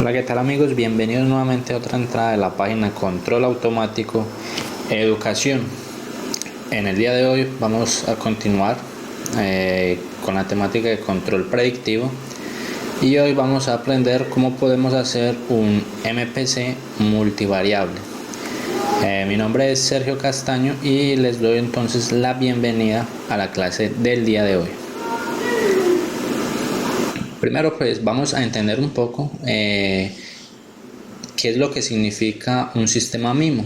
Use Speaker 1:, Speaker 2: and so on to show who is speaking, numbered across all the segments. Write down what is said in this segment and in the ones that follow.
Speaker 1: Hola, ¿qué tal amigos? Bienvenidos nuevamente a otra entrada de la página Control Automático Educación. En el día de hoy vamos a continuar con la temática de control predictivo y hoy vamos a aprender cómo podemos hacer un MPC multivariable. Mi nombre es Sergio Castaño y les doy entonces la bienvenida a la clase del día de hoy. Primero pues vamos a entender un poco qué es lo que significa un sistema MIMO.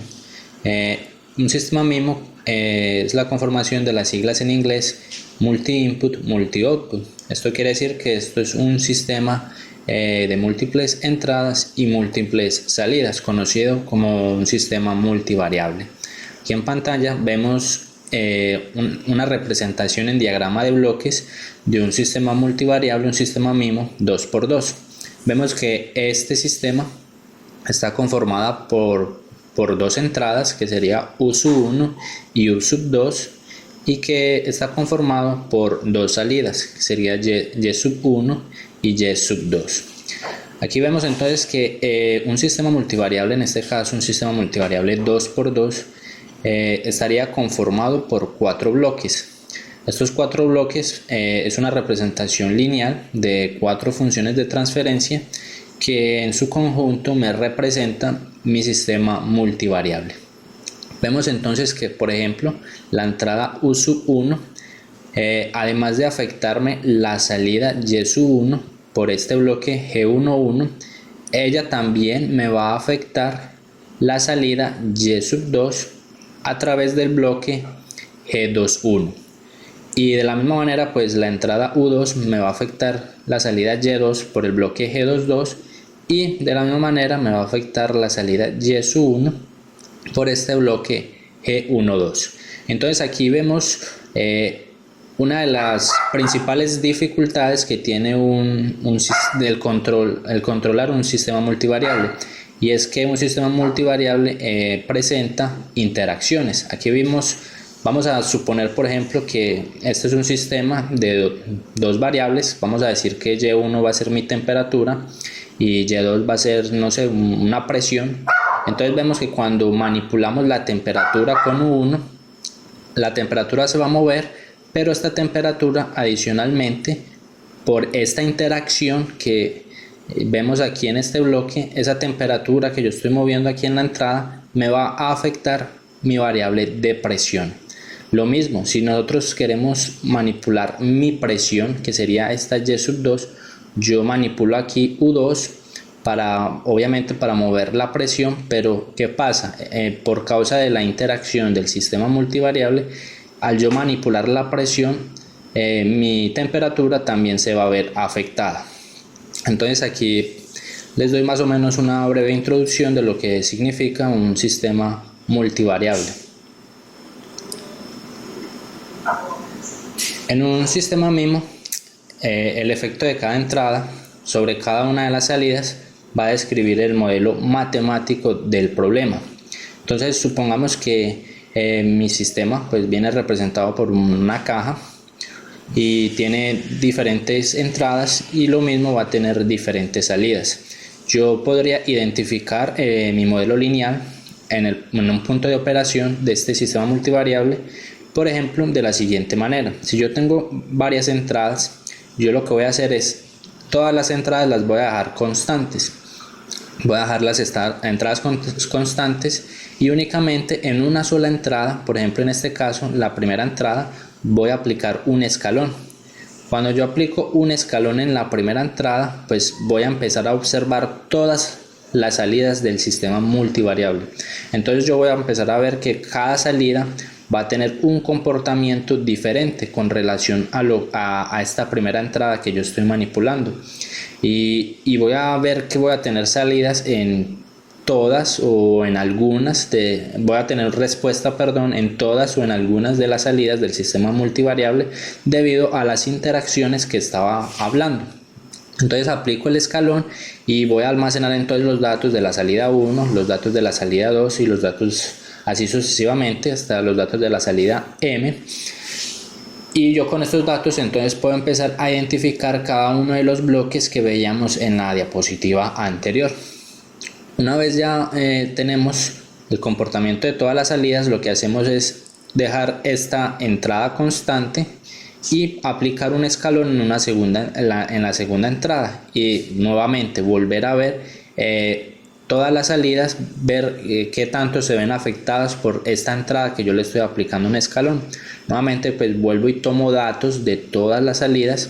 Speaker 1: Un sistema MIMO es la conformación de las siglas en inglés Multi-Input, Multi-Output. Esto quiere decir que esto es un sistema de múltiples entradas y múltiples salidas, conocido como un sistema multivariable. Aquí en pantalla vemos una representación en diagrama de bloques de un sistema multivariable, un sistema MIMO 2x2. Vemos que este sistema está conformado por dos entradas, que sería U1 y U2, y que está conformado por dos salidas, que sería Y1 y Y2. Aquí vemos entonces que un sistema multivariable, en este caso un sistema multivariable 2x2, estaría conformado por 4 bloques. Estos 4 bloques es una representación lineal de 4 funciones de transferencia que en su conjunto me representan mi sistema multivariable. Vemos entonces que, por ejemplo, la entrada U1, además de afectarme la salida Y1 por este bloque G11, ella también me va a afectar la salida Y2 a través del bloque G21. Y de la misma manera, pues la entrada U2 me va a afectar la salida Y2 por el bloque G22, y de la misma manera me va a afectar la salida Y1 por este bloque G12. Entonces aquí vemos una de las principales dificultades que tiene el controlar un sistema multivariable, y es que un sistema multivariable presenta interacciones. Aquí vamos a suponer, por ejemplo, que este es un sistema de dos variables. Vamos a decir que Y1 va a ser mi temperatura y Y2 va a ser, no sé, una presión. Entonces vemos que cuando manipulamos la temperatura con U1, la temperatura se va a mover, pero esta temperatura adicionalmente, por esta interacción que vemos aquí en este bloque, esa temperatura que yo estoy moviendo aquí en la entrada me va a afectar mi variable de presión. Lo mismo, si nosotros queremos manipular mi presión, que sería esta Y2, yo manipulo aquí U2 obviamente para mover la presión, pero ¿qué pasa? Por causa de la interacción del sistema multivariable, al yo manipular la presión, mi temperatura también se va a ver afectada. Entonces aquí les doy más o menos una breve introducción de lo que significa un sistema multivariable. En un sistema MIMO, el efecto de cada entrada sobre cada una de las salidas va a describir el modelo matemático del problema. Entonces supongamos que mi sistema pues viene representado por una caja y tiene diferentes entradas, y lo mismo va a tener diferentes salidas. Yo podría identificar mi modelo lineal en un punto de operación de este sistema multivariable, por ejemplo, de la siguiente manera. Si yo tengo varias entradas, yo lo que voy a hacer es, todas las entradas las voy a dejar constantes. Voy a dejar las entradas constantes, y únicamente en una sola entrada, por ejemplo en este caso la primera entrada, voy a aplicar un escalón. Cuando yo aplico un escalón en la primera entrada, pues voy a empezar a observar todas las salidas del sistema multivariable. Entonces yo voy a empezar a ver que cada salida va a tener un comportamiento diferente con relación a esta primera entrada que yo estoy manipulando, y voy a ver que voy a tener salidas en todas o en algunas voy a tener respuesta, en todas o en algunas de las salidas del sistema multivariable, debido a las interacciones que estaba hablando. Entonces aplico el escalón y voy a almacenar entonces los datos de la salida 1, los datos de la salida 2 y los datos así sucesivamente hasta los datos de la salida M. Y yo con estos datos entonces puedo empezar a identificar cada uno de los bloques que veíamos en la diapositiva anterior. Una vez ya tenemos el comportamiento de todas las salidas, lo que hacemos es dejar esta entrada constante y aplicar un escalón en la segunda entrada, y nuevamente volver a ver todas las salidas, ver qué tanto se ven afectadas por esta entrada que yo le estoy aplicando un escalón. Nuevamente pues vuelvo y tomo datos de todas las salidas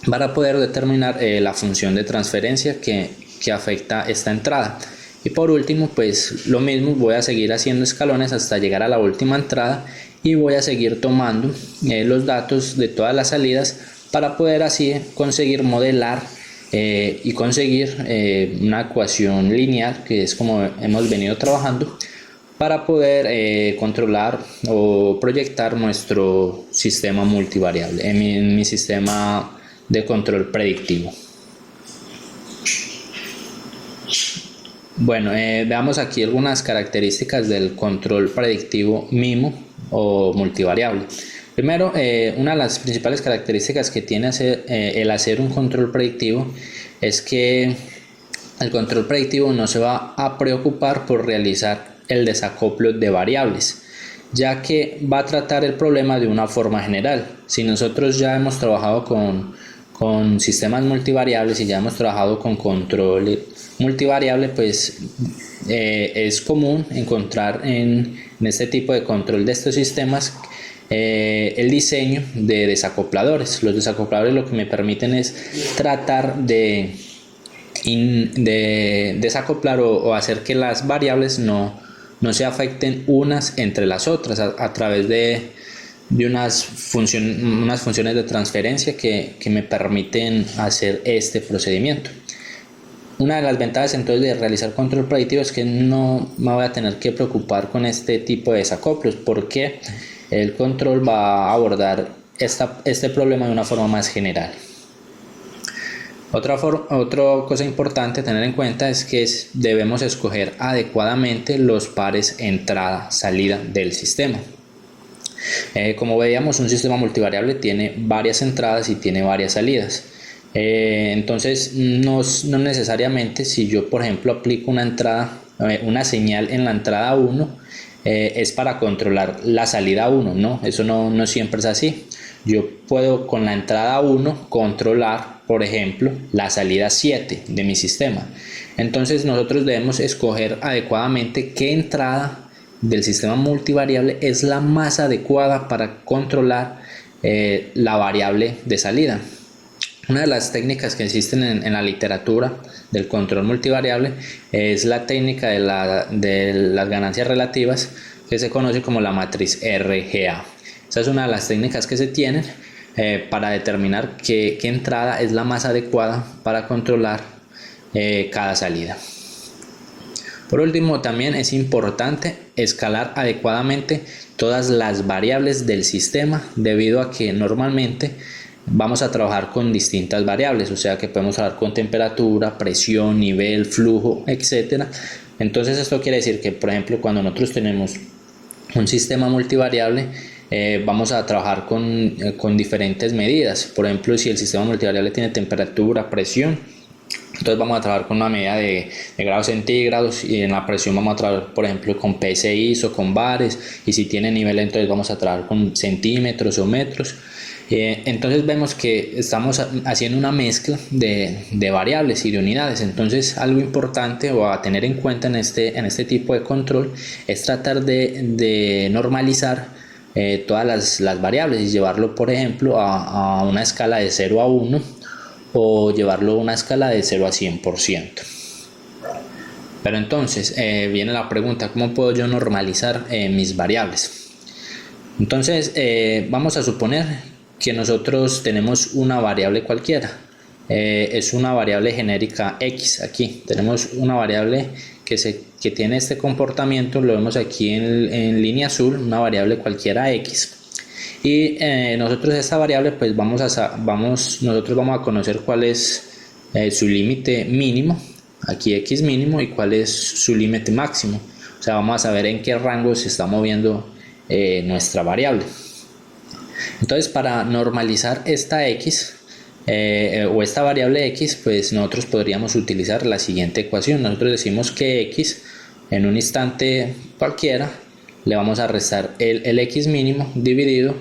Speaker 1: para poder determinar la función de transferencia que afecta esta entrada. Y por último pues lo mismo, voy a seguir haciendo escalones hasta llegar a la última entrada y voy a seguir tomando los datos de todas las salidas para poder así conseguir modelar y conseguir una ecuación lineal, que es como hemos venido trabajando, para poder controlar o proyectar nuestro sistema multivariable en mi sistema de control predictivo. Bueno, veamos aquí algunas características del control predictivo MIMO o multivariable. Primero, una de las principales características que tiene el hacer un control predictivo es que el control predictivo no se va a preocupar por realizar el desacoplo de variables, ya que va a tratar el problema de una forma general. Si nosotros ya hemos trabajado con sistemas multivariables y ya hemos trabajado con control multivariable, pues es común encontrar en este tipo de control de estos sistemas el diseño de desacopladores. Los desacopladores lo que me permiten es tratar de desacoplar o hacer que las variables no se afecten unas entre las otras a través de unas funciones de transferencia que me permiten hacer este procedimiento. Una de las ventajas entonces de realizar control predictivo es que no me voy a tener que preocupar con este tipo de desacoplos, porque el control va a abordar este problema de una forma más general. Otra cosa importante a tener en cuenta es que debemos escoger adecuadamente los pares entrada-salida del sistema. Como veíamos, un sistema multivariable tiene varias entradas y tiene varias salidas. Entonces no necesariamente, si yo por ejemplo aplico una señal en la entrada 1, es para controlar la salida 1, no, eso no siempre es así. Yo puedo con la entrada 1 controlar, por ejemplo, la salida 7 de mi sistema. Entonces nosotros debemos escoger adecuadamente qué entrada del sistema multivariable es la más adecuada para controlar la variable de salida. Una de las técnicas que existen en la literatura del control multivariable es la técnica de las ganancias relativas, que se conoce como la matriz RGA. Esa es una de las técnicas que se tienen para determinar qué entrada es la más adecuada para controlar cada salida. Por último, también es importante escalar adecuadamente todas las variables del sistema, debido a que normalmente vamos a trabajar con distintas variables, o sea que podemos trabajar con temperatura, presión, nivel, flujo, etcétera. Entonces esto quiere decir que, por ejemplo, cuando nosotros tenemos un sistema multivariable, vamos a trabajar con diferentes medidas. Por ejemplo, si el sistema multivariable tiene temperatura, presión, entonces vamos a trabajar con una medida de grados centígrados, y en la presión vamos a trabajar, por ejemplo, con PSI o con bares, y si tiene nivel, entonces vamos a trabajar con centímetros o metros. Entonces vemos que estamos haciendo una mezcla de variables y de unidades. Entonces algo importante o a tener en cuenta en este tipo de control es tratar de normalizar todas las variables y llevarlo, por ejemplo, a una escala de 0 a 1, o llevarlo a una escala de 0 a 100%. Pero entonces viene la pregunta: ¿cómo puedo yo normalizar mis variables? Entonces vamos a suponer que nosotros tenemos una variable cualquiera, es una variable genérica X. Aquí tenemos una variable que tiene este comportamiento, lo vemos aquí en línea azul, una variable cualquiera X, y nosotros esta variable pues nosotros vamos a conocer cuál es su límite mínimo, aquí X mínimo, y cuál es su límite máximo. O sea, vamos a saber en qué rango se está moviendo nuestra variable. Entonces, para normalizar esta x o esta variable x, pues nosotros podríamos utilizar la siguiente ecuación. Nosotros decimos que x en un instante cualquiera le vamos a restar el x mínimo dividido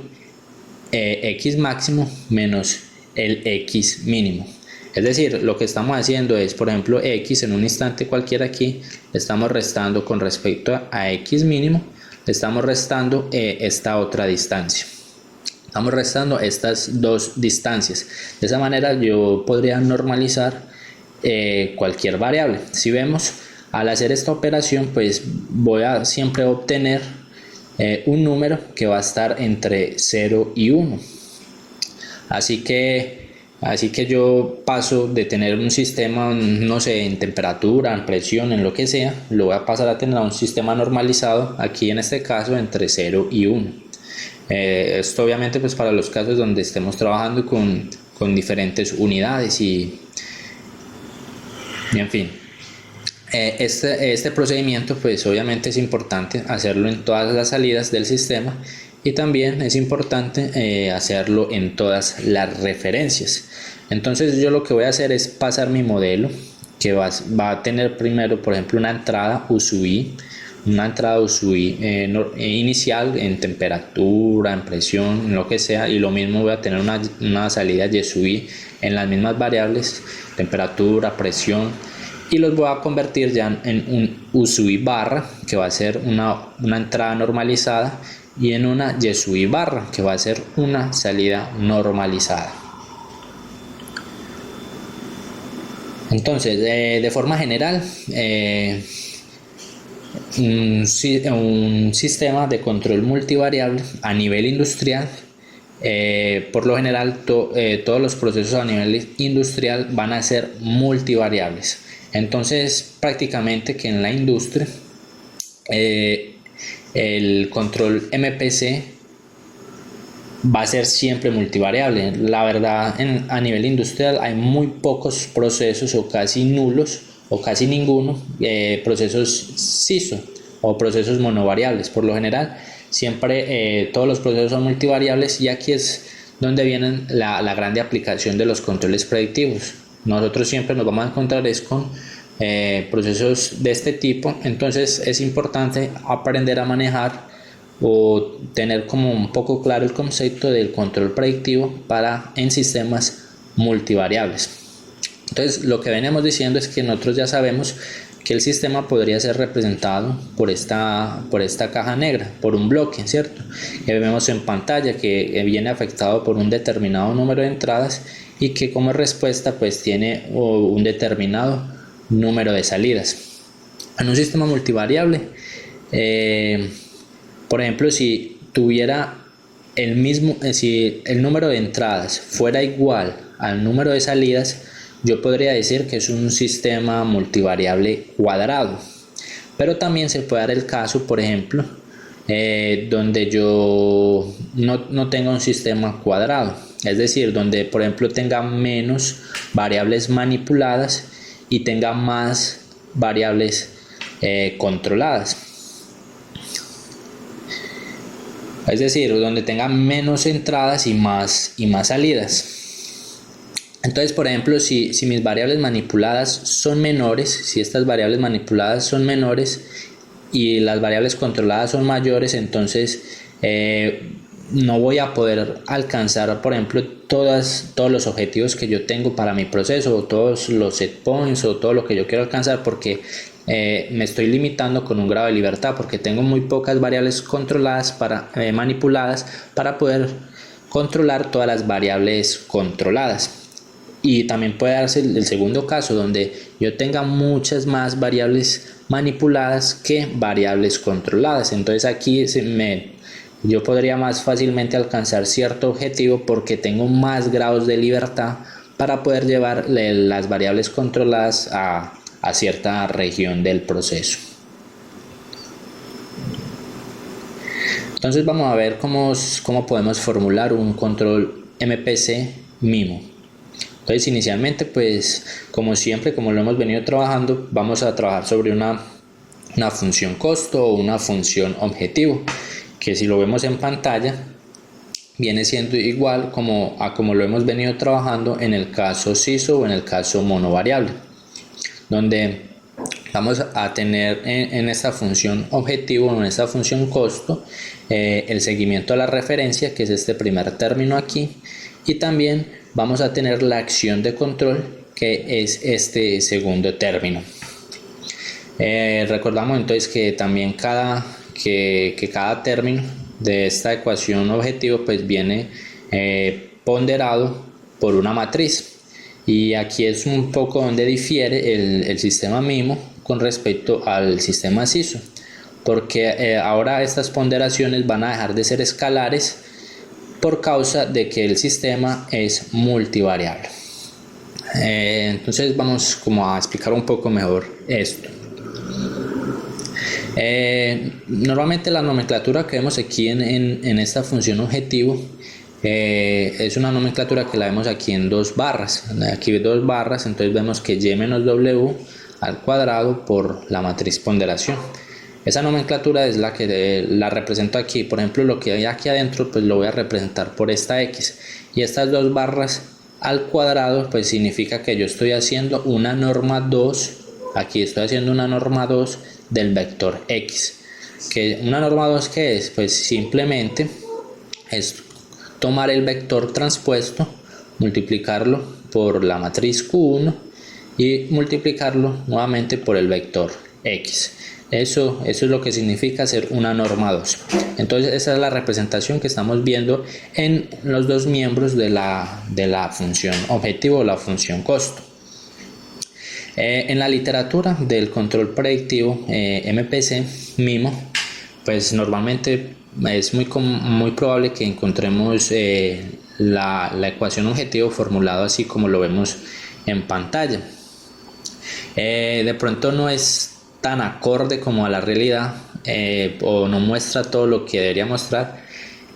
Speaker 1: x máximo menos el x mínimo. Es decir, lo que estamos haciendo es, por ejemplo, x en un instante cualquiera aquí, le estamos restando con respecto a x mínimo, le estamos restando esta otra distancia. Estamos restando estas dos distancias. De esa manera yo podría normalizar cualquier variable. Si vemos, al hacer esta operación, pues voy a siempre obtener un número que va a estar entre 0 y 1. Así que yo paso de tener un sistema, no sé, en temperatura, en presión, en lo que sea, lo voy a pasar a tener un sistema normalizado, aquí en este caso entre 0 y 1. Esto obviamente pues para los casos donde estemos trabajando con diferentes unidades y en fin. Este procedimiento pues obviamente es importante hacerlo en todas las salidas del sistema y también es importante hacerlo en todas las referencias. Entonces yo lo que voy a hacer es pasar mi modelo que va a tener primero, por ejemplo, una entrada U sub i, inicial en temperatura, en presión, en lo que sea, y lo mismo voy a tener una salida Y sub i en las mismas variables, temperatura, presión, y los voy a convertir ya en un U sub i barra, que va a ser una entrada normalizada, y en una Y sub i barra, que va a ser una salida normalizada. Entonces, de forma general, un sistema de control multivariable a nivel industrial, por lo general todos los procesos a nivel industrial van a ser multivariables. Entonces prácticamente que en la industria el control MPC va a ser siempre multivariable. La verdad, a nivel industrial hay muy pocos procesos o casi nulos o casi ninguno procesos CISO o procesos monovariables. Por lo general siempre todos los procesos son multivariables, y aquí es donde viene la grande aplicación de los controles predictivos. Nosotros siempre nos vamos a encontrar con procesos de este tipo. Entonces es importante aprender a manejar o tener como un poco claro el concepto del control predictivo en sistemas multivariables. Entonces lo que venimos diciendo es que nosotros ya sabemos que el sistema podría ser representado por esta caja negra, por un bloque, ¿cierto? Que vemos en pantalla que viene afectado por un determinado número de entradas y que como respuesta pues tiene un determinado número de salidas. En un sistema multivariable, por ejemplo, si tuviera si el número de entradas fuera igual al número de salidas, yo podría decir que es un sistema multivariable cuadrado. Pero también se puede dar el caso, por ejemplo, donde yo no tenga un sistema cuadrado, es decir, donde por ejemplo tenga menos variables manipuladas y tenga más variables controladas. Es decir, donde tenga menos entradas y más salidas. Entonces, por ejemplo, si mis variables manipuladas son menores, si estas variables manipuladas son menores y las variables controladas son mayores, entonces no voy a poder alcanzar, por ejemplo, todos los objetivos que yo tengo para mi proceso, o todos los set points, o todo lo que yo quiero alcanzar, porque me estoy limitando con un grado de libertad, porque tengo muy pocas variables controladas manipuladas para poder controlar todas las variables controladas. Y también puede darse el segundo caso, donde yo tenga muchas más variables manipuladas que variables controladas. Entonces aquí yo podría más fácilmente alcanzar cierto objetivo, porque tengo más grados de libertad para poder llevar las variables controladas a cierta región del proceso. Entonces vamos a ver cómo podemos formular un control MPC MIMO. Entonces inicialmente, pues como siempre, como lo hemos venido trabajando, vamos a trabajar sobre una función costo o una función objetivo, que si lo vemos en pantalla, viene siendo igual como lo hemos venido trabajando en el caso SISO o en el caso monovariable, donde vamos a tener en esta función objetivo, en esta función costo, el seguimiento a la referencia, que es este primer término aquí, y también vamos a tener la acción de control, que es este segundo término. Recordamos entonces que también cada término de esta ecuación objetivo pues viene ponderado por una matriz, y aquí es un poco donde difiere el sistema MIMO con respecto al sistema SISO, porque ahora estas ponderaciones van a dejar de ser escalares por causa de que el sistema es multivariable. Entonces vamos como a explicar un poco mejor esto. Normalmente la nomenclatura que vemos aquí en esta función objetivo es una nomenclatura que la vemos aquí en 2 barras. Aquí 2 barras, entonces vemos que y menos w al cuadrado por la matriz ponderación. Esa nomenclatura es la que la represento aquí. Por ejemplo, lo que hay aquí adentro pues lo voy a representar por esta x, y estas 2 barras al cuadrado pues significa que yo estoy haciendo una norma 2. Aquí estoy haciendo una norma 2 del vector x. Que una norma 2, ¿qué es? Pues simplemente es tomar el vector transpuesto, multiplicarlo por la matriz Q1 y multiplicarlo nuevamente por el vector x. Eso es lo que significa hacer una norma 2. Entonces esa es la representación que estamos viendo en los 2 miembros de la función objetivo o la función costo. En la literatura del control predictivo MPC MIMO, pues normalmente es muy probable que encontremos la ecuación objetivo formulado así como lo vemos en pantalla. De pronto no es tan acorde como a la realidad, o no muestra todo lo que debería mostrar,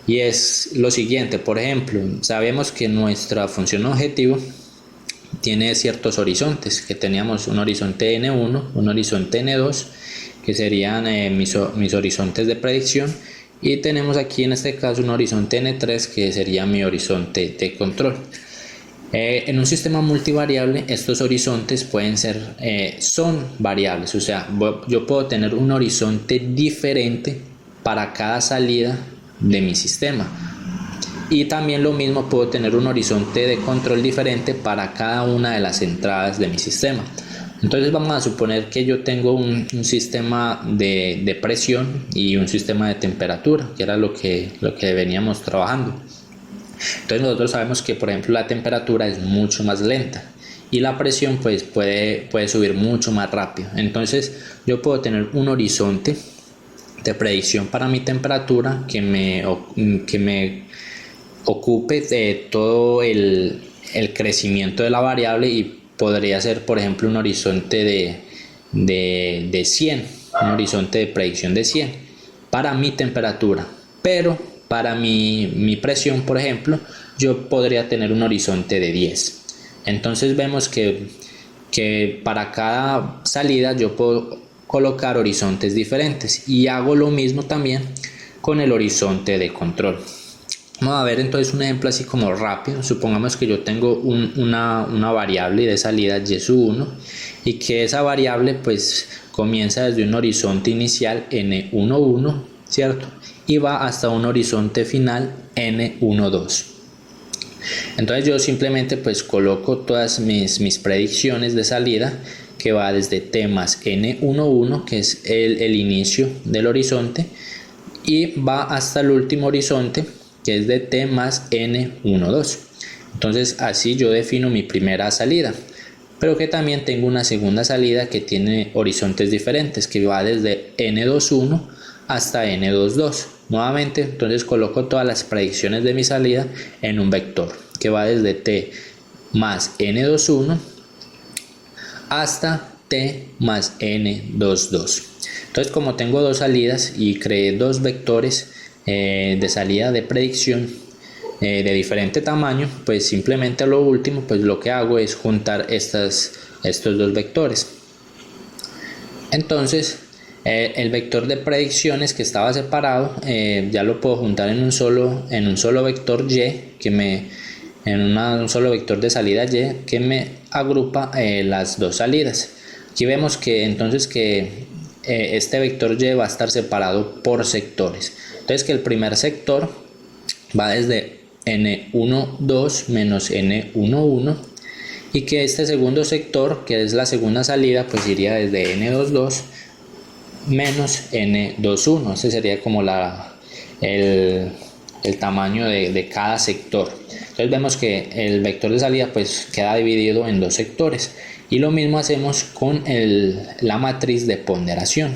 Speaker 1: y es lo siguiente. Por ejemplo, sabemos que nuestra función objetivo tiene ciertos horizontes, que teníamos un horizonte N1, un horizonte N2, que serían mis horizontes de predicción, y tenemos aquí en este caso un horizonte N3, que sería mi horizonte de control. En un sistema multivariable estos horizontes pueden ser, son variables, o sea, yo puedo tener un horizonte diferente para cada salida de mi sistema. Y también lo mismo, puedo tener un horizonte de control diferente para cada una de las entradas de mi sistema. Entonces vamos a suponer que yo tengo un sistema de presión y un sistema de temperatura, que era lo que veníamos trabajando. Entonces nosotros sabemos que, por ejemplo, la temperatura es mucho más lenta y la presión pues puede subir mucho más rápido. Entonces yo puedo tener un horizonte de predicción para mi temperatura que me ocupe de todo el crecimiento de la variable, y podría ser, por ejemplo, un horizonte de 100, un horizonte de predicción de 100 para mi temperatura, pero para mi presión, por ejemplo, yo podría tener un horizonte de 10. Entonces vemos que para cada salida yo puedo colocar horizontes diferentes, y hago lo mismo también con el horizonte de control. Vamos a ver entonces un ejemplo así como rápido. Supongamos que yo tengo una variable de salida y1, y que esa variable pues comienza desde un horizonte inicial n11, ¿cierto? Y va hasta un horizonte final n12. Entonces yo simplemente pues coloco todas mis predicciones de salida, que va desde t más n11, que es el inicio del horizonte, y va hasta el último horizonte, que es de t más n12. Entonces así yo defino mi primera salida, pero que también tengo una segunda salida que tiene horizontes diferentes, que va desde n21 hasta n22. Nuevamente entonces coloco todas las predicciones de mi salida en un vector que va desde t más n21 hasta t más n22. Entonces, como tengo 2 salidas y creé 2 vectores de salida de predicción de diferente tamaño, pues simplemente a lo último pues lo que hago es juntar estos 2 vectores. Entonces El vector de predicciones que estaba separado ya lo puedo juntar en un solo vector y un solo vector de salida y que me agrupa las dos salidas. Aquí vemos que entonces este vector y va a estar separado por sectores. Entonces que el primer sector va desde n1,2 menos n1,1 y que este segundo sector, que es la segunda salida, pues iría desde n2,2 menos n2,1. Ese sería como el tamaño de cada sector. Entonces vemos que el vector de salida pues queda dividido en dos sectores, y lo mismo hacemos con la matriz de ponderación.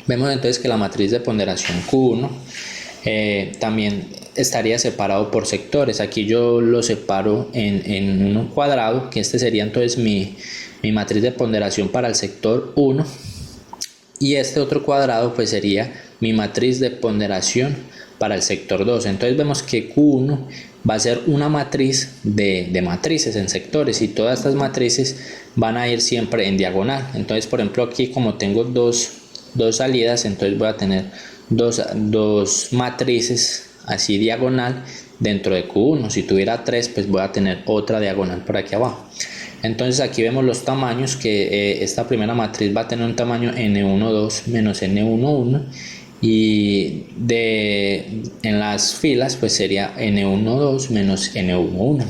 Speaker 1: Vemos entonces que la matriz de ponderación Q1 también estaría separado por sectores. Aquí yo lo separo en un cuadrado, que este sería entonces mi matriz de ponderación para el sector 1, y este otro cuadrado pues sería mi matriz de ponderación para el sector 2. Entonces vemos que Q1 va a ser una matriz de matrices en sectores, y todas estas matrices van a ir siempre en diagonal. Entonces, por ejemplo, aquí como tengo dos salidas, entonces voy a tener dos matrices así diagonal dentro de Q1. Si tuviera 3, pues voy a tener otra diagonal por aquí abajo. Entonces aquí vemos los tamaños, que esta primera matriz va a tener un tamaño n1,2 menos n1,1, y en las filas pues sería n1,2 menos n1,1.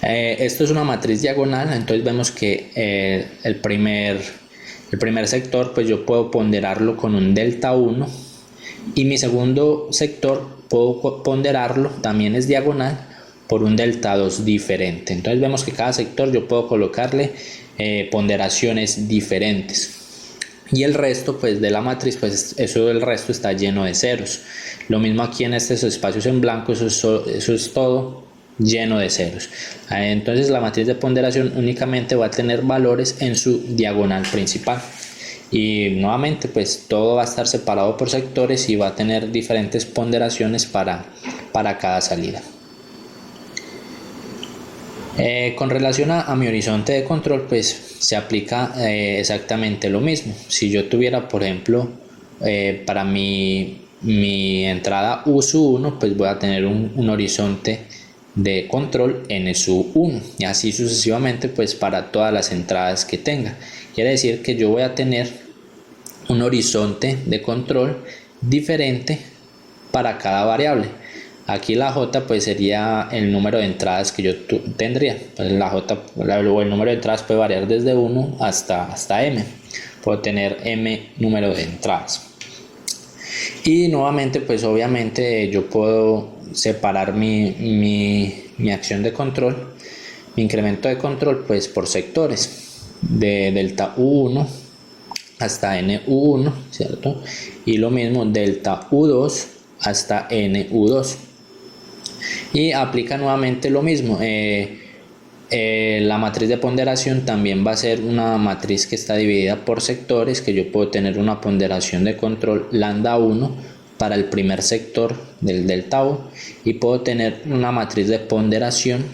Speaker 1: Esto es una matriz diagonal. Entonces vemos que el primer sector pues yo puedo ponderarlo con un delta 1, y mi segundo sector puedo ponderarlo, también es diagonal, por un delta 2 diferente. Entonces vemos que cada sector yo puedo colocarle ponderaciones diferentes, y el resto pues de la matriz, pues el resto está lleno de ceros. Lo mismo aquí en estos espacios en blanco, eso es todo lleno de ceros. Entonces la matriz de ponderación únicamente va a tener valores en su diagonal principal, y nuevamente pues todo va a estar separado por sectores y va a tener diferentes ponderaciones para cada salida. Con relación a mi horizonte de control, pues se aplica exactamente lo mismo. Si yo tuviera, por ejemplo, para mi entrada U1, pues voy a tener un horizonte de control n sub 1, y así sucesivamente pues para todas las entradas que tenga. Quiere decir que yo voy a tener un horizonte de control diferente para cada variable. Aquí la J pues sería el número de entradas que yo tendría. Pues el número de entradas puede variar desde 1 hasta m. Puedo tener m número de entradas. Y nuevamente pues obviamente yo puedo separar mi acción de control, mi incremento de control, pues por sectores, de delta U1 hasta NU1, ¿cierto? Y lo mismo delta U2 hasta NU2. Y aplica nuevamente lo mismo. La matriz de ponderación también va a ser una matriz que está dividida por sectores, que yo puedo tener una ponderación de control lambda 1 para el primer sector del delta U, y puedo tener una matriz de ponderación,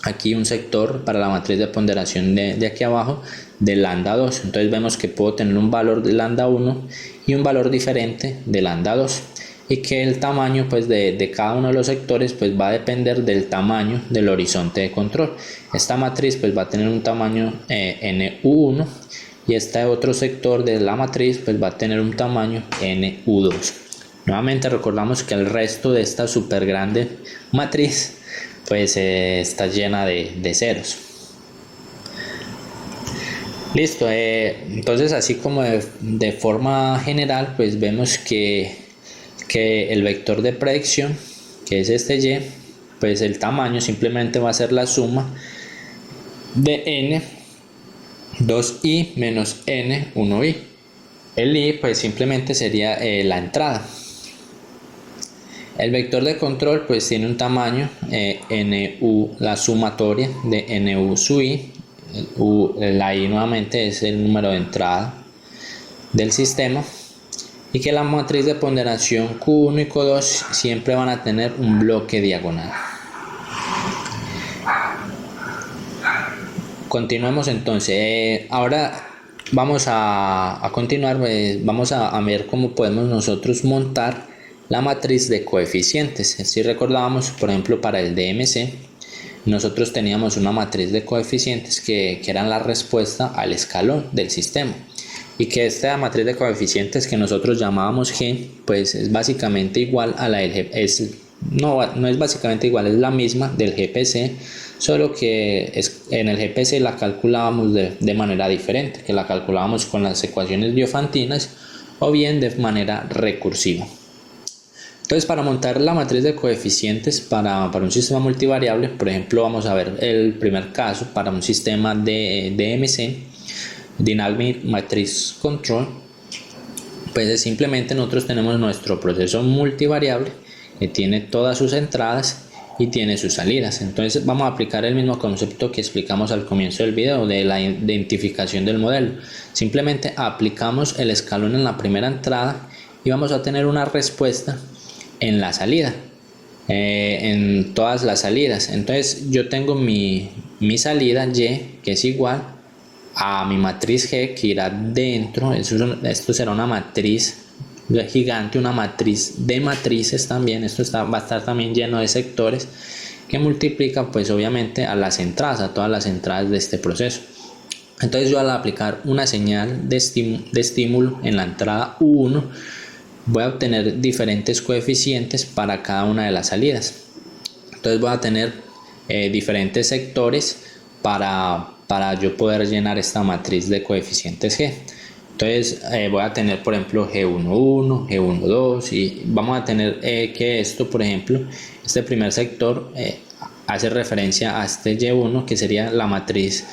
Speaker 1: aquí un sector para la matriz de ponderación de aquí abajo, de lambda 2. Entonces vemos que puedo tener un valor de lambda 1 y un valor diferente de lambda 2, y que el tamaño pues de cada uno de los sectores pues va a depender del tamaño del horizonte de control. Esta matriz pues va a tener un tamaño NU1, y este otro sector de la matriz pues va a tener un tamaño NU2. Nuevamente recordamos que el resto de esta súper grande matriz pues está llena de ceros. Listo, entonces así como de forma general pues vemos que el vector de predicción, que es este y, pues el tamaño simplemente va a ser la suma de n 2i menos n 1i. El i pues simplemente sería la entrada. El vector de control pues tiene un tamaño nu, la sumatoria de nu sub i. La i nuevamente es el número de entrada del sistema, y que la matriz de ponderación Q1 y Q2 siempre van a tener un bloque diagonal. Continuemos entonces. Ahora vamos a continuar, vamos a ver cómo podemos nosotros montar la matriz de coeficientes. Si recordábamos, por ejemplo, para el DMC, nosotros teníamos una matriz de coeficientes que eran la respuesta al escalón del sistema, y que esta matriz de coeficientes que nosotros llamábamos G, pues es básicamente igual a la del no es básicamente igual, es la misma del GPC, solo que en el GPC la calculábamos de manera diferente, que la calculábamos con las ecuaciones diofantinas o bien de manera recursiva. Entonces, para montar la matriz de coeficientes para un sistema multivariable, por ejemplo, vamos a ver el primer caso para un sistema de DMC, Dynamic Matrix Control. Pues simplemente nosotros tenemos nuestro proceso multivariable que tiene todas sus entradas y tiene sus salidas. Entonces vamos a aplicar el mismo concepto que explicamos al comienzo del video de la identificación del modelo. Simplemente aplicamos el escalón en la primera entrada y vamos a tener una respuesta en la salida, en todas las salidas. Entonces yo tengo mi salida Y, que es igual a mi matriz G, que irá dentro. Esto será una matriz gigante, una matriz de matrices también. Esto va a estar también lleno de sectores, que multiplica pues obviamente a las entradas, a todas las entradas de este proceso. Entonces yo, al aplicar una señal de estímulo en la entrada U1, voy a obtener diferentes coeficientes para cada una de las salidas. Entonces voy a tener diferentes sectores para yo poder llenar esta matriz de coeficientes G. Entonces voy a tener, por ejemplo, G11, G12, y vamos a tener que esto, por ejemplo, este primer sector hace referencia a este Y1, que sería la matriz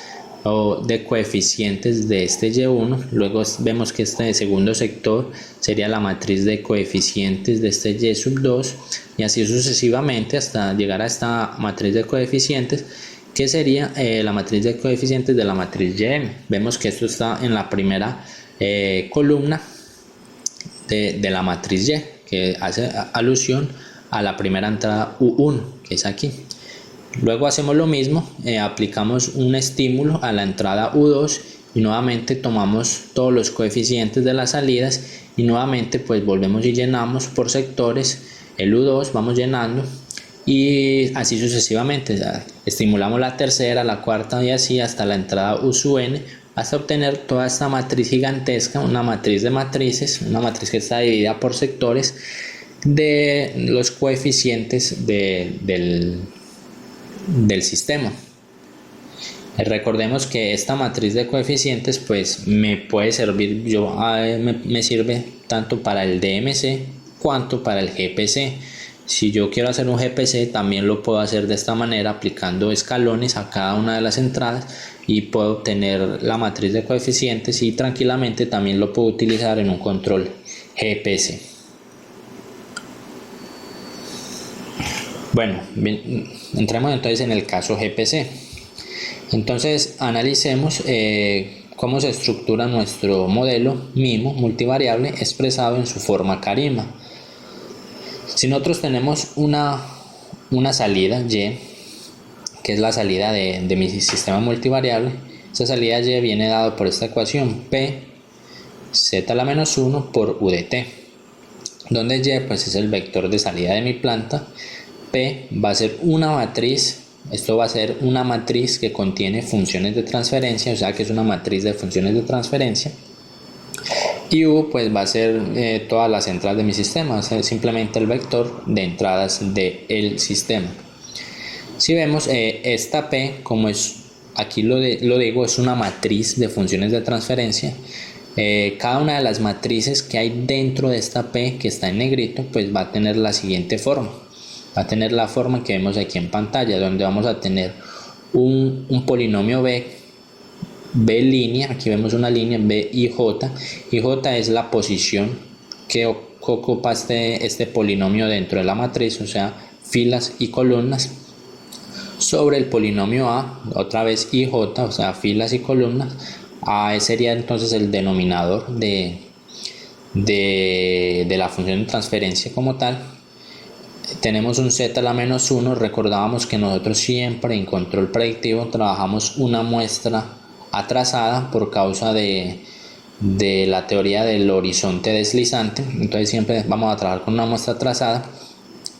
Speaker 1: de coeficientes de este Y1. Luego vemos que este segundo sector sería la matriz de coeficientes de este Y2, y así sucesivamente hasta llegar a esta matriz de coeficientes, que sería la matriz de coeficientes de la matriz YM. Vemos que esto está en la primera columna de la matriz Y, que hace alusión a la primera entrada U1, que es aquí. Luego hacemos lo mismo, aplicamos un estímulo a la entrada U2 y nuevamente tomamos todos los coeficientes de las salidas y nuevamente pues volvemos y llenamos por sectores el U2, vamos llenando, y así sucesivamente. Estimulamos la tercera, la cuarta y así hasta la entrada U sub n, hasta obtener toda esta matriz gigantesca, una matriz de matrices, una matriz que está dividida por sectores de los coeficientes del sistema. Recordemos que esta matriz de coeficientes pues me puede servir, me sirve tanto para el DMC cuanto para el GPC. Si yo quiero hacer un GPC, también lo puedo hacer de esta manera, aplicando escalones a cada una de las entradas, y puedo obtener la matriz de coeficientes, y tranquilamente también lo puedo utilizar en un control GPC. Bueno, bien, entremos entonces en el caso GPC. Entonces analicemos cómo se estructura nuestro modelo MIMO multivariable expresado en su forma CARIMA. Si nosotros tenemos una salida Y, que es la salida de mi sistema multivariable, esa salida Y viene dado por esta ecuación P z a la menos 1 por U de t, donde Y pues es el vector de salida de mi planta, P va a ser una matriz, esto va a ser una matriz que contiene funciones de transferencia, o sea que es una matriz de funciones de transferencia, y U pues va a ser todas las entradas de mi sistema, va a ser simplemente el vector de entradas del sistema. Si vemos esta P, como es aquí lo digo, es una matriz de funciones de transferencia. Cada una de las matrices que hay dentro de esta P, que está en negrito, pues va a tener la siguiente forma. Va a tener la forma que vemos aquí en pantalla, donde vamos a tener un polinomio B línea, aquí vemos una línea B y J, y J es la posición que ocupa este polinomio dentro de la matriz, o sea, filas y columnas, sobre el polinomio A, otra vez IJ, o sea, filas y columnas. A sería entonces el denominador de la función de transferencia como tal. Tenemos un z a la menos 1, recordábamos que nosotros siempre en control predictivo trabajamos una muestra atrasada por causa de la teoría del horizonte deslizante. Entonces siempre vamos a trabajar con una muestra atrasada,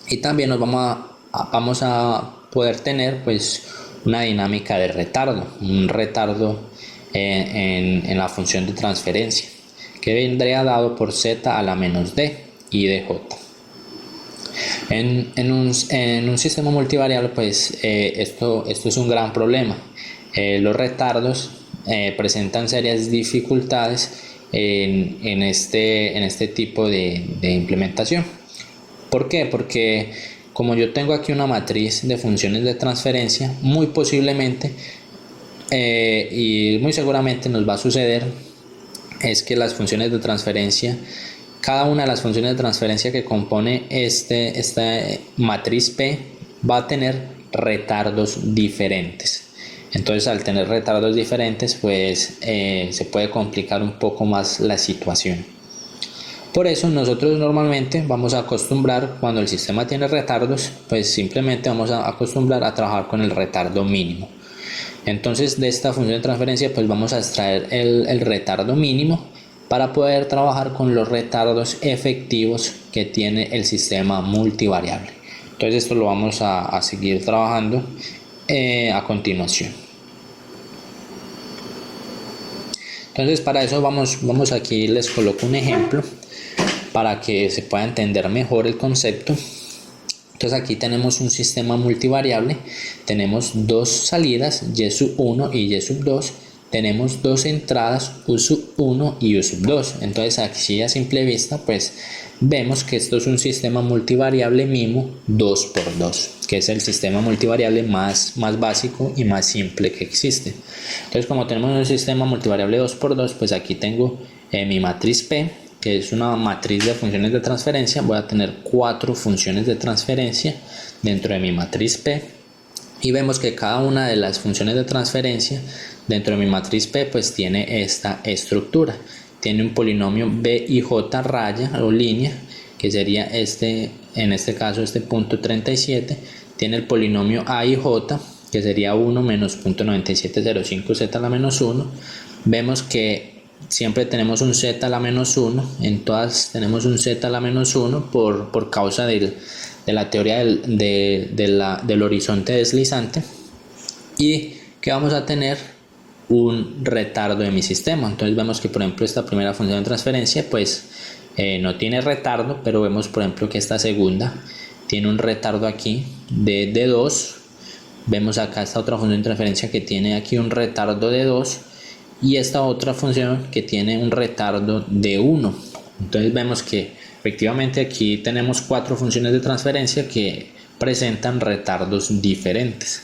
Speaker 1: y también nos vamos a poder tener pues una dinámica de retardo, un retardo en la función de transferencia, que vendría dado por z a la menos d y dj. En un sistema multivariable pues esto es un gran problema. Los retardos presentan serias dificultades en este tipo de implementación. ¿Por qué? Porque como yo tengo aquí una matriz de funciones de transferencia, muy posiblemente y muy seguramente nos va a suceder es que las funciones de transferencia, cada una de las funciones de transferencia que compone esta matriz P va a tener retardos diferentes. Entonces, al tener retardos diferentes, pues se puede complicar un poco más la situación. Por eso nosotros normalmente vamos a acostumbrar, cuando el sistema tiene retardos, pues simplemente vamos a acostumbrar a trabajar con el retardo mínimo. Entonces, de esta función de transferencia pues vamos a extraer el retardo mínimo para poder trabajar con los retardos efectivos que tiene el sistema multivariable. Entonces esto lo vamos a seguir trabajando a continuación. Entonces para eso vamos aquí, les coloco un ejemplo para que se pueda entender mejor el concepto. Entonces aquí tenemos un sistema multivariable, tenemos dos salidas, y sub 1 y y sub 2, tenemos dos entradas, u sub 1 y u sub 2. Entonces aquí a simple vista pues vemos que esto es un sistema multivariable MIMO 2×2, que es el sistema multivariable más básico y más simple que existe. Entonces, como tenemos un sistema multivariable 2×2, pues aquí tengo mi matriz P, que es una matriz de funciones de transferencia. Voy a tener 4 funciones de transferencia dentro de mi matriz P, y vemos que cada una de las funciones de transferencia dentro de mi matriz P pues tiene esta estructura. Tiene un polinomio b y j raya o línea, que sería en este caso este punto 37. Tiene el polinomio a y j, que sería 1 menos 0.9705 z a la menos 1. Vemos que siempre tenemos un z a la menos 1, en todas tenemos un z a la menos 1 por causa de la teoría del horizonte deslizante, y que vamos a tener un retardo de mi sistema. Entonces vemos que por ejemplo esta primera función de transferencia pues no tiene retardo, pero vemos por ejemplo que esta segunda tiene un retardo aquí de 2. Vemos acá esta otra función de transferencia que tiene aquí un retardo de 2, y esta otra función que tiene un retardo de 1. Entonces vemos que efectivamente aquí tenemos 4 funciones de transferencia que presentan retardos diferentes.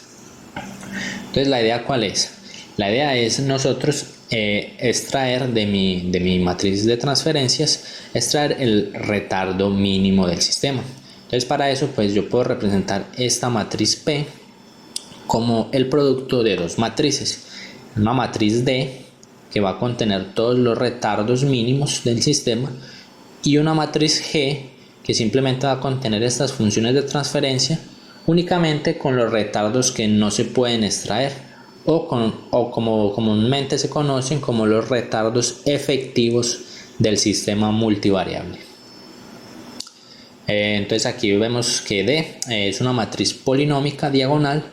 Speaker 1: Entonces la idea ¿cuál es? La idea es nosotros extraer de mi matriz de transferencias, extraer el retardo mínimo del sistema. Entonces para eso pues yo puedo representar esta matriz P como el producto de dos matrices. Una matriz D, que va a contener todos los retardos mínimos del sistema, y una matriz G, que simplemente va a contener estas funciones de transferencia únicamente con los retardos que no se pueden extraer, o como comúnmente se conocen como los retardos efectivos del sistema multivariable. Entonces aquí vemos que D es una matriz polinómica diagonal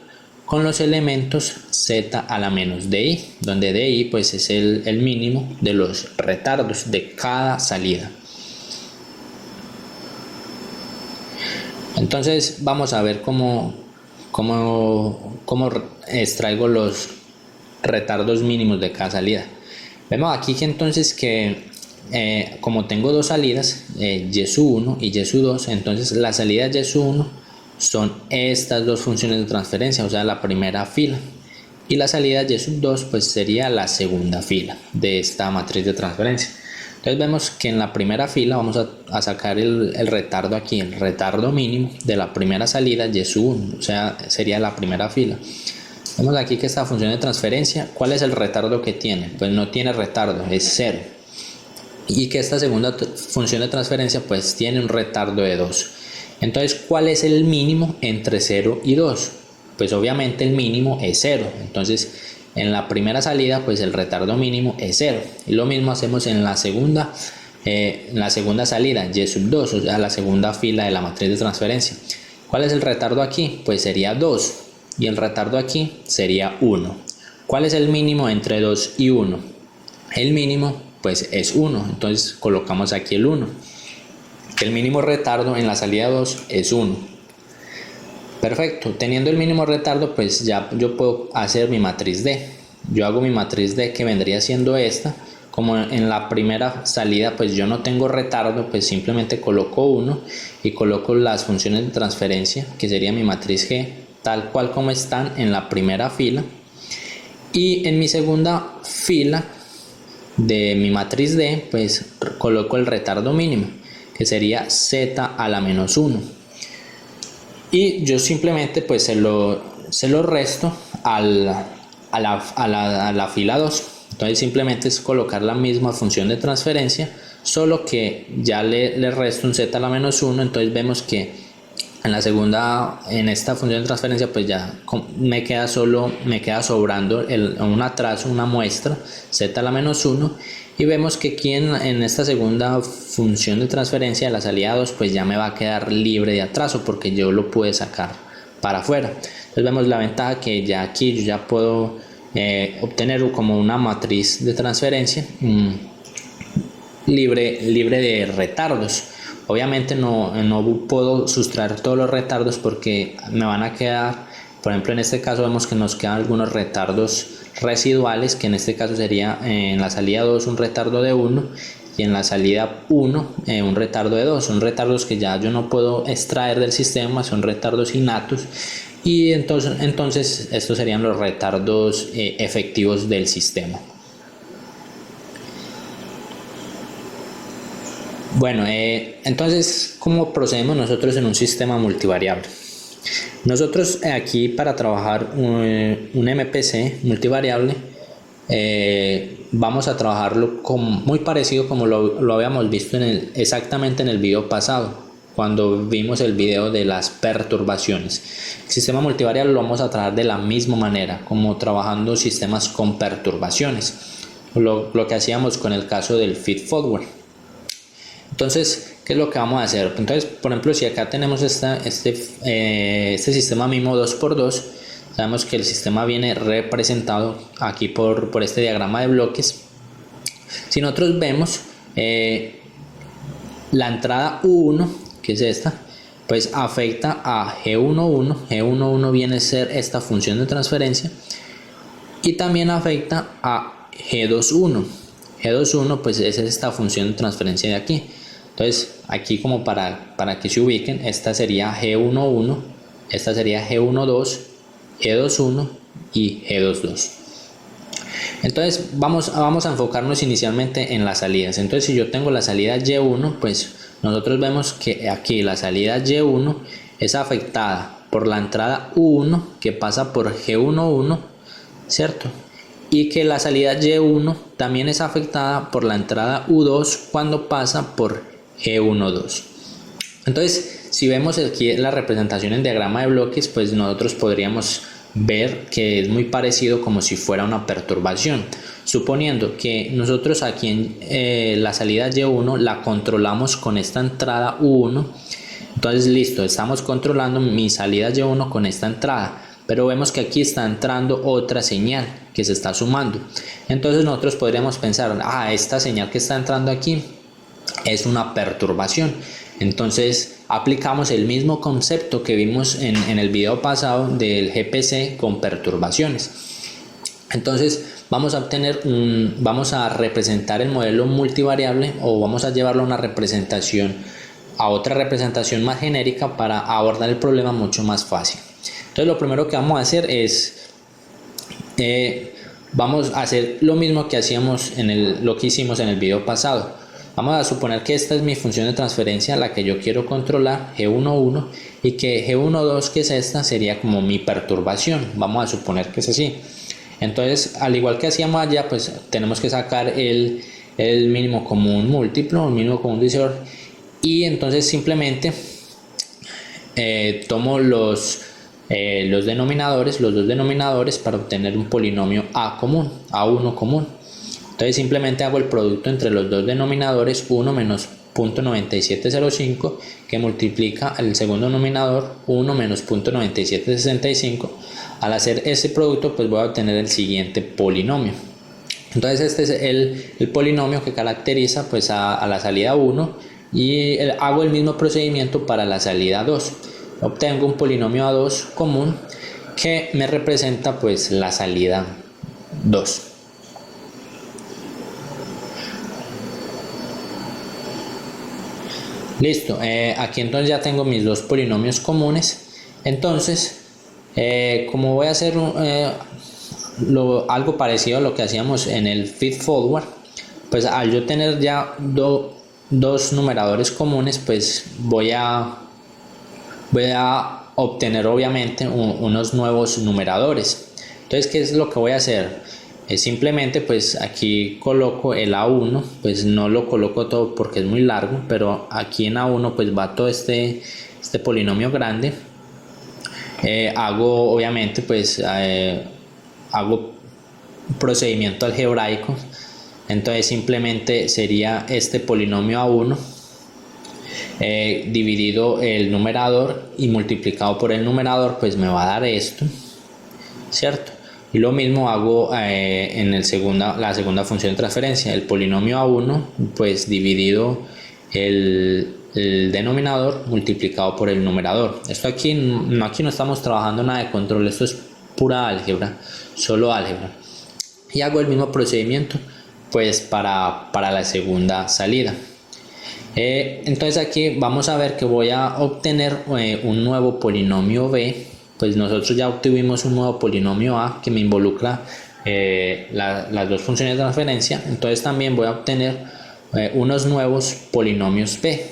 Speaker 1: con los elementos z a la menos di, donde di pues es el mínimo de los retardos de cada salida. Entonces vamos a ver cómo extraigo los retardos mínimos de cada salida. Vemos aquí que entonces como tengo dos salidas, y sub 1 y y sub 2, entonces la salida y sub 1 son estas dos funciones de transferencia, o sea la primera fila, y la salida y sub 2 pues sería la segunda fila de esta matriz de transferencia. Entonces vemos que en la primera fila vamos a sacar el retardo aquí, el retardo mínimo de la primera salida y sub 1, o sea sería la primera fila. Vemos aquí que esta función de transferencia, ¿cuál es el retardo que tiene? Pues no tiene retardo, es 0. Y que esta segunda función de transferencia pues tiene un retardo de 2. Entonces, ¿cuál es el mínimo entre 0 y 2? Pues obviamente el mínimo es 0. Entonces, en la primera salida pues el retardo mínimo es 0. Y lo mismo hacemos en la segunda salida, y sub 2, o sea, la segunda fila de la matriz de transferencia. ¿Cuál es el retardo aquí? Pues sería 2, y el retardo aquí sería 1. ¿Cuál es el mínimo entre 2 y 1? El mínimo pues es 1, entonces colocamos aquí el 1. El mínimo retardo en la salida 2 es 1. Perfecto, teniendo el mínimo retardo pues ya yo puedo hacer mi matriz D. Yo hago mi matriz D, que vendría siendo esta. Como en la primera salida pues yo no tengo retardo, pues simplemente coloco 1 y coloco las funciones de transferencia, que sería mi matriz G, tal cual como están en la primera fila. Y en mi segunda fila de mi matriz D pues coloco el retardo mínimo, que sería z a la menos 1. Y yo simplemente pues se lo resto a la fila 2. Entonces simplemente es colocar la misma función de transferencia, solo que ya le resto un z a la menos 1. Entonces vemos que en esta función de transferencia pues ya me queda sobrando un atraso, una muestra, z a la menos 1. Y vemos que aquí en esta segunda función de transferencia de la salida 2 pues ya me va a quedar libre de atraso, porque yo lo pude sacar para afuera. Entonces vemos la ventaja, que ya aquí yo ya puedo obtener como una matriz de transferencia libre de retardos. Obviamente no puedo sustraer todos los retardos, porque me van a quedar, por ejemplo en este caso vemos que nos quedan algunos retardos residuales, que en este caso sería en la salida 2 un retardo de 1 y en la salida 1 un retardo de 2. Son retardos que ya yo no puedo extraer del sistema, son retardos innatos, y entonces estos serían los retardos efectivos del sistema. Bueno, entonces, ¿cómo procedemos nosotros en un sistema multivariable? Nosotros aquí, para trabajar un MPC multivariable, vamos a trabajarlo muy parecido como lo habíamos visto exactamente en el video pasado, cuando vimos el video de las perturbaciones. El sistema multivariable lo vamos a trabajar de la misma manera, como trabajando sistemas con perturbaciones, lo que hacíamos con el caso del feed forward. Entonces, ¿qué es lo que vamos a hacer? Entonces, por ejemplo, si acá tenemos este sistema MIMO 2x2, sabemos que el sistema viene representado aquí por este diagrama de bloques. Si nosotros vemos la entrada U1, que es esta, pues afecta a G11. G11 viene a ser esta función de transferencia, y también afecta a G21. G21 pues es esta función de transferencia de aquí. Entonces aquí, como para que se ubiquen, esta sería G11, esta sería G12, G21 y G22. Entonces vamos a enfocarnos inicialmente en las salidas. Entonces, si yo tengo la salida Y1, pues nosotros vemos que aquí la salida Y1 es afectada por la entrada U1, que pasa por G11, ¿cierto? Y que la salida Y1 también es afectada por la entrada U2 cuando pasa por G12. Entonces, si vemos aquí la representación en diagrama de bloques, pues nosotros podríamos ver que es muy parecido, como si fuera una perturbación, suponiendo que nosotros aquí en la salida Y1 la controlamos con esta entrada U1. Entonces, listo, estamos controlando mi salida Y1 con esta entrada, pero vemos que aquí está entrando otra señal que se está sumando. Entonces nosotros podríamos pensar, esta señal que está entrando aquí es una perturbación. Entonces aplicamos el mismo concepto que vimos en el video pasado del GPC con perturbaciones. Entonces vamos a representar el modelo multivariable, o vamos a llevarlo a otra representación más genérica para abordar el problema mucho más fácil. Entonces lo primero que vamos a hacer es vamos a hacer lo mismo que hicimos en el video pasado. Vamos a suponer que esta es mi función de transferencia, la que yo quiero controlar, G11, y que G12, que es esta, sería como mi perturbación. Vamos a suponer que es así. Entonces, al igual que hacíamos allá, pues tenemos que sacar el mínimo común múltiplo, el mínimo común divisor, y entonces simplemente tomo los dos denominadores para obtener un polinomio A1 común. Entonces simplemente hago el producto entre los dos denominadores, 1 menos 0.9705, que multiplica el segundo denominador, 1 menos 0.9765. Al hacer ese producto pues voy a obtener el siguiente polinomio. Entonces este es el polinomio que caracteriza pues a la salida 1, y hago el mismo procedimiento para la salida 2. Obtengo un polinomio A2 común que me representa pues la salida 2. Listo, aquí entonces ya tengo mis dos polinomios comunes. Entonces, como voy a hacer algo parecido a lo que hacíamos en el feed forward, pues al yo tener ya dos numeradores comunes, pues voy a obtener obviamente unos nuevos numeradores. Entonces, ¿qué es lo que voy a hacer? Simplemente pues aquí coloco el A1, pues no lo coloco todo porque es muy largo, pero aquí en A1 pues va todo este polinomio grande. Hago obviamente pues hago un procedimiento algebraico. Entonces simplemente sería este polinomio A1 dividido el numerador y multiplicado por el numerador, pues me va a dar esto, ¿cierto? Y lo mismo hago en la segunda función de transferencia, el polinomio A1 pues dividido el denominador multiplicado por el numerador. Esto aquí no estamos trabajando nada de control, esto es pura álgebra, solo álgebra. Y hago el mismo procedimiento pues para la segunda salida. Entonces aquí vamos a ver que voy a obtener un nuevo polinomio B. Pues nosotros ya obtuvimos un nuevo polinomio A que me involucra las dos funciones de transferencia. Entonces también voy a obtener unos nuevos polinomios B.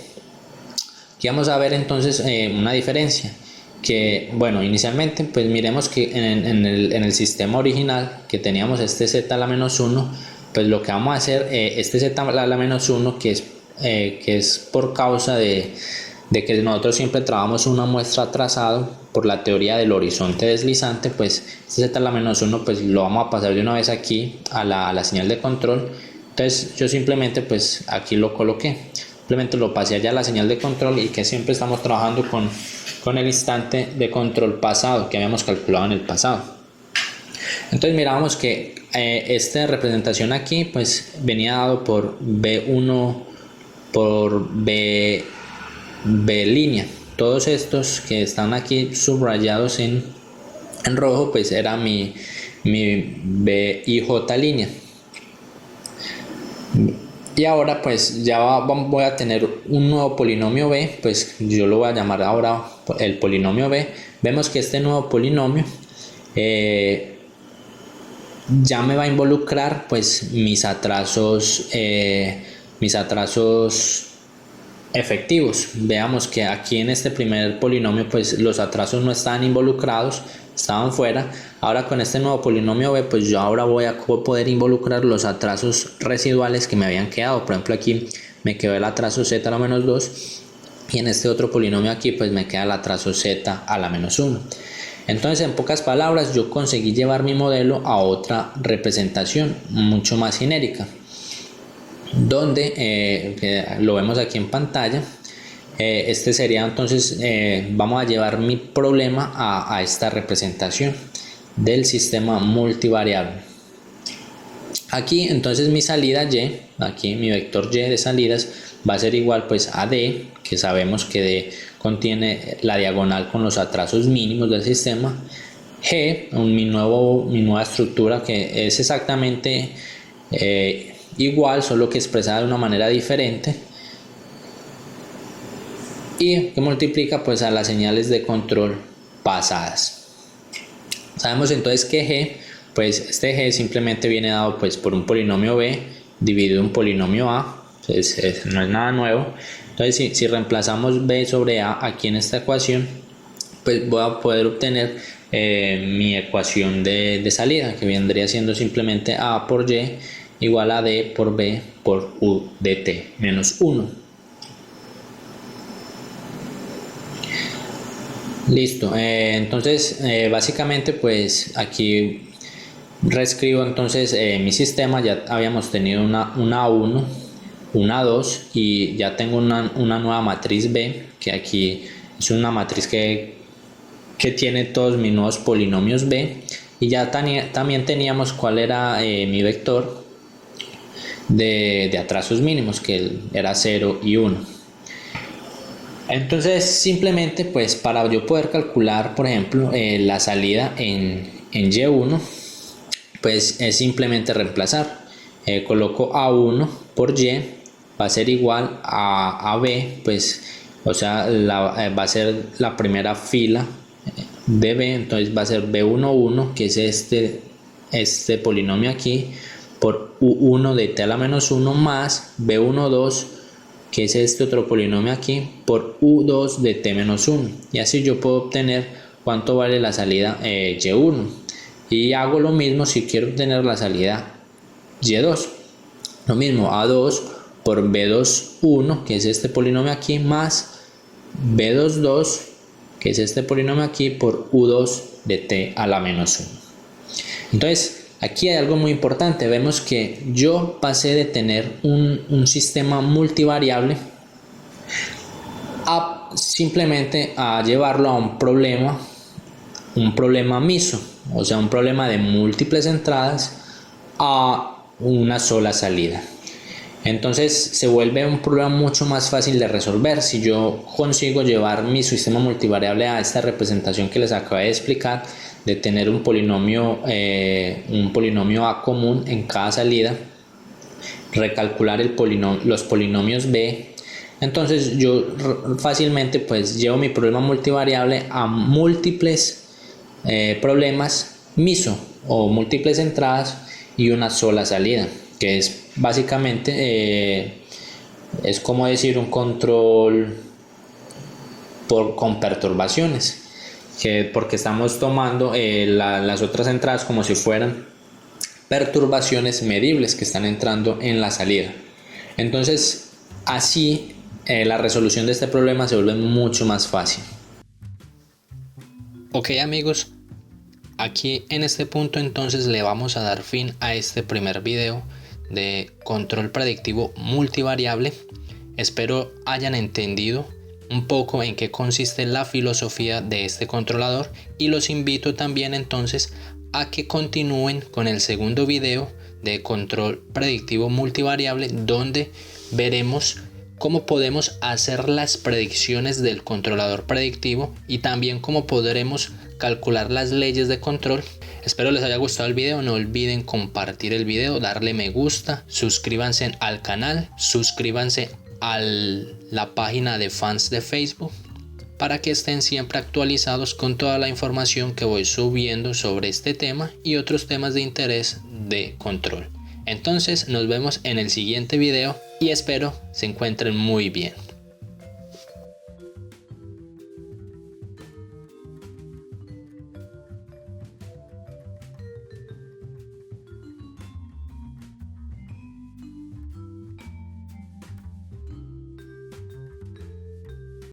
Speaker 1: Aquí vamos a ver entonces una diferencia. Que bueno, inicialmente pues miremos que en el sistema original que teníamos este z a la menos 1, pues lo que vamos a hacer, este z a la menos 1, que es por causa de que nosotros siempre trabajamos una muestra trazado por la teoría del horizonte deslizante, pues este z a la menos 1 pues lo vamos a pasar de una vez aquí a la señal de control. Entonces yo simplemente pues aquí lo coloqué, simplemente lo pasé allá a la señal de control, y que siempre estamos trabajando con el instante de control pasado que habíamos calculado en el pasado. Entonces miramos que esta representación aquí pues venía dado por B1 por B línea. Todos estos que están aquí subrayados en rojo pues era mi B y J línea. Y ahora pues ya voy a tener un nuevo polinomio B, pues yo lo voy a llamar ahora el polinomio B. Vemos que este nuevo polinomio ya me va a involucrar pues mis atrasos efectivos. Veamos que aquí en este primer polinomio pues los atrasos no estaban involucrados, estaban fuera. Ahora con este nuevo polinomio B pues yo ahora voy a poder involucrar los atrasos residuales que me habían quedado. Por ejemplo, aquí me quedó el atraso z a la menos 2, y en este otro polinomio aquí pues me queda el atraso z a la menos 1. Entonces, en pocas palabras, yo conseguí llevar mi modelo a otra representación mucho más genérica, donde lo vemos aquí en pantalla. Este sería entonces, vamos a llevar mi problema a esta representación del sistema multivariable. Aquí entonces mi salida y, aquí mi vector y de salidas va a ser igual pues a d, que sabemos que d contiene la diagonal con los atrasos mínimos del sistema. G, mi nueva estructura, que es exactamente igual, solo que expresada de una manera diferente, y que multiplica pues a las señales de control pasadas. Sabemos entonces que G, pues este G simplemente viene dado pues por un polinomio B dividido un polinomio A, pues no es nada nuevo. Entonces si reemplazamos B sobre A aquí en esta ecuación, pues voy a poder obtener mi ecuación de salida, que vendría siendo simplemente A por Y igual a D por B por U de T menos 1. Listo, entonces básicamente pues aquí reescribo entonces mi sistema. Ya habíamos tenido una A1, una A2 y ya tengo una nueva matriz B, que aquí es una matriz que tiene todos mis nuevos polinomios B, y ya también teníamos cuál era mi vector de atrasos mínimos, que era 0 y 1. Entonces simplemente pues para yo poder calcular por ejemplo la salida en Y1, pues es simplemente reemplazar. Coloco A1 por Y, va a ser igual a AB, pues o sea va a ser la primera fila de B, entonces va a ser B11, que es este polinomio aquí, por U1 de t a la menos 1 más B12, que es este otro polinomio aquí, por U2 de t menos 1. Y así yo puedo obtener cuánto vale la salida Y1. Y hago lo mismo si quiero obtener la salida Y2. Lo mismo, A2 por B21, que es este polinomio aquí, más B22, que es este polinomio aquí, por U2 de t a la menos 1. Entonces, aquí hay algo muy importante. Vemos que yo pasé de tener un sistema multivariable a simplemente a llevarlo a un problema MISO, o sea, un problema de múltiples entradas a una sola salida. Entonces se vuelve un problema mucho más fácil de resolver si yo consigo llevar mi sistema multivariable a esta representación que les acabé de explicar, de tener un polinomio A común en cada salida, recalcular los polinomios B. Entonces yo fácilmente pues llevo mi problema multivariable a múltiples problemas MISO, o múltiples entradas y una sola salida, que es básicamente es como decir un control con perturbaciones, porque estamos tomando las otras entradas como si fueran perturbaciones medibles que están entrando en la salida. Entonces así la resolución de este problema se vuelve mucho más fácil. Ok amigos, aquí en este punto entonces le vamos a dar fin a este primer video de control predictivo multivariable. Espero hayan entendido un poco en qué consiste la filosofía de este controlador, y los invito también entonces a que continúen con el segundo video de control predictivo multivariable, donde veremos cómo podemos hacer las predicciones del controlador predictivo y también cómo podremos calcular las leyes de control. Espero les haya gustado el video. No olviden compartir el video, darle me gusta, suscríbanse al canal, suscríbanse a la página de fans de Facebook para que estén siempre actualizados con toda la información que voy subiendo sobre este tema y otros temas de interés de control. Entonces nos vemos en el siguiente video y espero se encuentren muy bien.